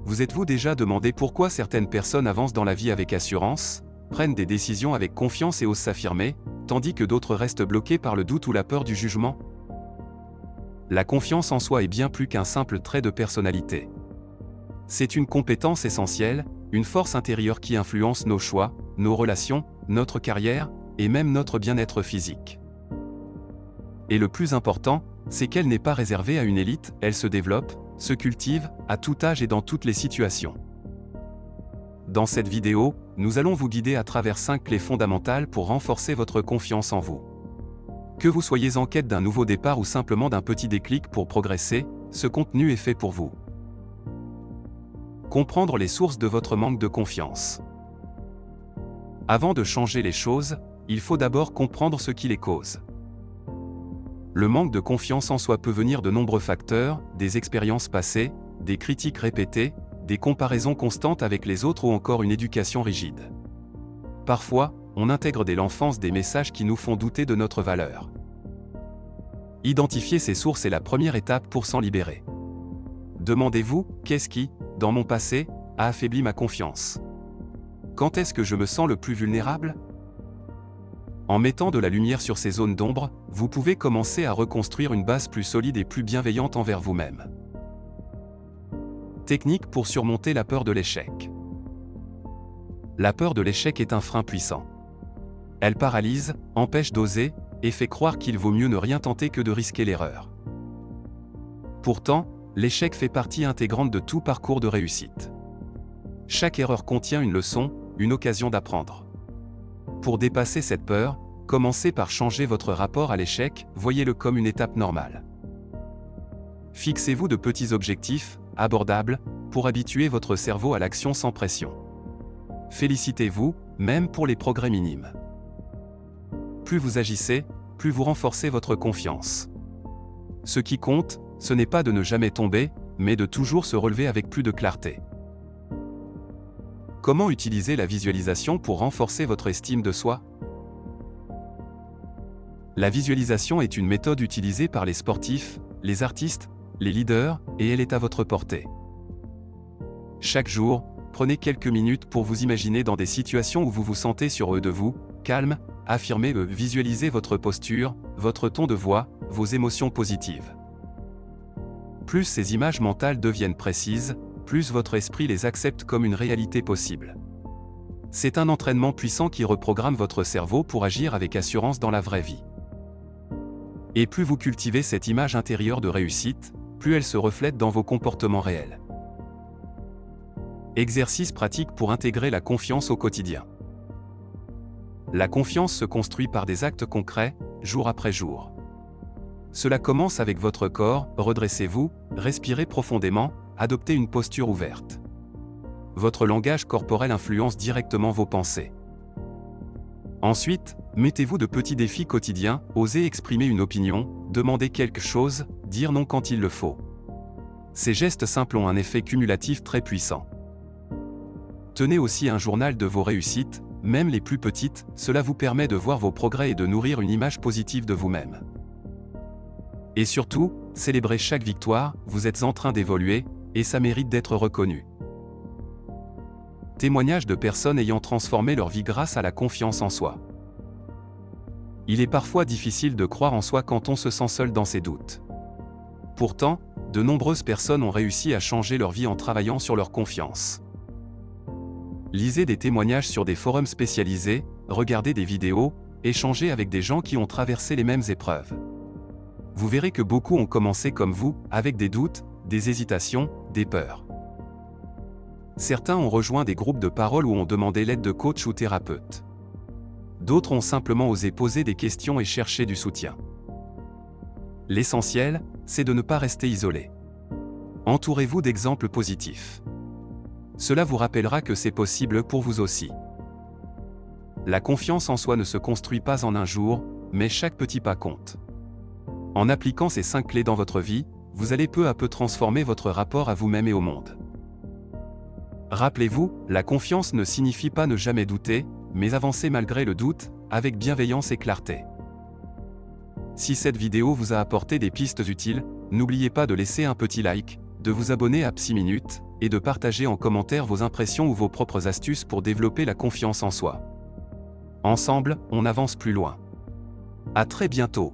Vous êtes-vous déjà demandé pourquoi certaines personnes avancent dans la vie avec assurance, prennent des décisions avec confiance et osent s'affirmer, tandis que d'autres restent bloqués par le doute ou la peur du jugement? La confiance en soi est bien plus qu'un simple trait de personnalité. C'est une compétence essentielle, une force intérieure qui influence nos choix, nos relations, notre carrière, et même notre bien-être physique. Et le plus important, c'est qu'elle n'est pas réservée à une élite, elle se développe, se cultive, à tout âge et dans toutes les situations. Dans cette vidéo, nous allons vous guider à travers 5 clés fondamentales pour renforcer votre confiance en vous. Que vous soyez en quête d'un nouveau départ ou simplement d'un petit déclic pour progresser, ce contenu est fait pour vous. Comprendre les sources de votre manque de confiance. Avant de changer les choses, il faut d'abord comprendre ce qui les cause. Le manque de confiance en soi peut venir de nombreux facteurs, des expériences passées, des critiques répétées, des comparaisons constantes avec les autres ou encore une éducation rigide. Parfois, on intègre dès l'enfance des messages qui nous font douter de notre valeur. Identifier ces sources est la première étape pour s'en libérer. Demandez-vous, qu'est-ce qui, dans mon passé, a affaibli ma confiance? Quand est-ce que je me sens le plus vulnérable? En mettant de la lumière sur ces zones d'ombre, vous pouvez commencer à reconstruire une base plus solide et plus bienveillante envers vous-même. Technique pour surmonter la peur de l'échec. La peur de l'échec est un frein puissant. Elle paralyse, empêche d'oser, et fait croire qu'il vaut mieux ne rien tenter que de risquer l'erreur. Pourtant, l'échec fait partie intégrante de tout parcours de réussite. Chaque erreur contient une leçon, une occasion d'apprendre. Pour dépasser cette peur, commencez par changer votre rapport à l'échec, voyez-le comme une étape normale. Fixez-vous de petits objectifs, abordables, pour habituer votre cerveau à l'action sans pression. Félicitez-vous, même pour les progrès minimes. Plus vous agissez, plus vous renforcez votre confiance. Ce qui compte, ce n'est pas de ne jamais tomber, mais de toujours se relever avec plus de clarté. Comment utiliser la visualisation pour renforcer votre estime de soi? La visualisation est une méthode utilisée par les sportifs, les artistes, les leaders, et elle est à votre portée. Chaque jour, prenez quelques minutes pour vous imaginer dans des situations où vous vous sentez sûr de vous, calme, affirmez, visualisez votre posture, votre ton de voix, vos émotions positives. Plus ces images mentales deviennent précises, plus votre esprit les accepte comme une réalité possible. C'est un entraînement puissant qui reprogramme votre cerveau pour agir avec assurance dans la vraie vie. Et plus vous cultivez cette image intérieure de réussite, plus elle se reflète dans vos comportements réels. Exercice pratique pour intégrer la confiance au quotidien. La confiance se construit par des actes concrets, jour après jour. Cela commence avec votre corps, redressez-vous, respirez profondément, adoptez une posture ouverte. Votre langage corporel influence directement vos pensées. Ensuite, mettez-vous de petits défis quotidiens, osez exprimer une opinion, demander quelque chose, dire non quand il le faut. Ces gestes simples ont un effet cumulatif très puissant. Tenez aussi un journal de vos réussites, même les plus petites, cela vous permet de voir vos progrès et de nourrir une image positive de vous-même. Et surtout, célébrez chaque victoire, vous êtes en train d'évoluer, et ça mérite d'être reconnu. Témoignages de personnes ayant transformé leur vie grâce à la confiance en soi. Il est parfois difficile de croire en soi quand on se sent seul dans ses doutes. Pourtant, de nombreuses personnes ont réussi à changer leur vie en travaillant sur leur confiance. Lisez des témoignages sur des forums spécialisés, regardez des vidéos, échangez avec des gens qui ont traversé les mêmes épreuves. Vous verrez que beaucoup ont commencé comme vous, avec des doutes, des hésitations, des peurs. Certains ont rejoint des groupes de parole ou ont demandé l'aide de coachs ou thérapeutes. D'autres ont simplement osé poser des questions et chercher du soutien. L'essentiel, c'est de ne pas rester isolé. Entourez-vous d'exemples positifs. Cela vous rappellera que c'est possible pour vous aussi. La confiance en soi ne se construit pas en un jour, mais chaque petit pas compte. En appliquant ces 5 clés dans votre vie, vous allez peu à peu transformer votre rapport à vous-même et au monde. Rappelez-vous, la confiance ne signifie pas ne jamais douter, mais avancer malgré le doute, avec bienveillance et clarté. Si cette vidéo vous a apporté des pistes utiles, n'oubliez pas de laisser un petit like, de vous abonner à Psy Minutes, et de partager en commentaire vos impressions ou vos propres astuces pour développer la confiance en soi. Ensemble, on avance plus loin. À très bientôt.